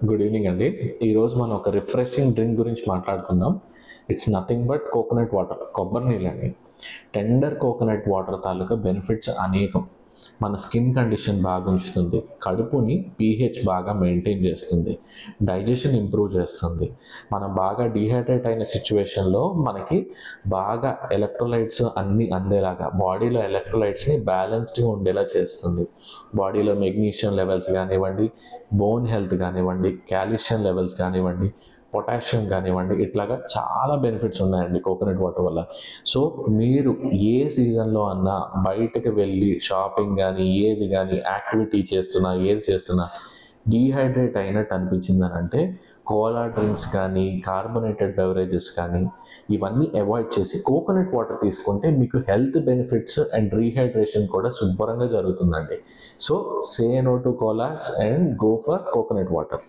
Good evening అండి. ఈరోజు మనం ఒక రిఫ్రెషింగ్ డ్రింక్ గురించి మాట్లాడుకుందాం. It's nothing but coconut water, కొబ్బరి నీళ్ళండి. టెండర్ కోకోనట్ వాటర్ తాలూకా బెనిఫిట్స్ అనేకం. మన స్కిన్ కండిషన్ బాగా ఉంచుతుంది, కడుపుని పీహెచ్ బాగా మెయింటైన్ చేస్తుంది, డైజెషన్ ఇంప్రూవ్ చేస్తుంది. మనం బాగా డీహైడ్రేట్ అయిన సిచ్యువేషన్లో మనకి బాగా ఎలక్ట్రోలైట్స్ అన్నీ అందేలాగా బాడీలో ఎలక్ట్రోలైట్స్ని బ్యాలెన్స్డ్గా ఉండేలా చేస్తుంది. బాడీలో మెగ్నీషియం లెవెల్స్ కానివ్వండి, బోన్ హెల్త్ కానివ్వండి, కాల్షియం లెవెల్స్ కానివ్వండి, పొటాషియం కానివ్వండి, ఇట్లాగా చాలా బెనిఫిట్స్ ఉన్నాయండి కోకోనట్ వాటర్ వల్ల. సో మీరు ఏ సీజన్లో అన్నా బయటకు వెళ్ళి షాపింగ్ కానీ ఏది కానీ యాక్టివిటీ చేస్తున్నా ఏది చేస్తున్నా డీహైడ్రేట్ అయినట్టు అనిపించిందని అంటే కోలా డ్రింక్స్ కానీ కార్బొనేటెడ్ బెవరేజెస్ కానీ ఇవన్నీ అవాయిడ్ చేసి కోకోనట్ వాటర్ తీసుకుంటే మీకు హెల్త్ బెనిఫిట్స్ అండ్ రీహైడ్రేషన్ కూడా శుభ్రంగా జరుగుతుందండి. So say no to colas and go for coconut water.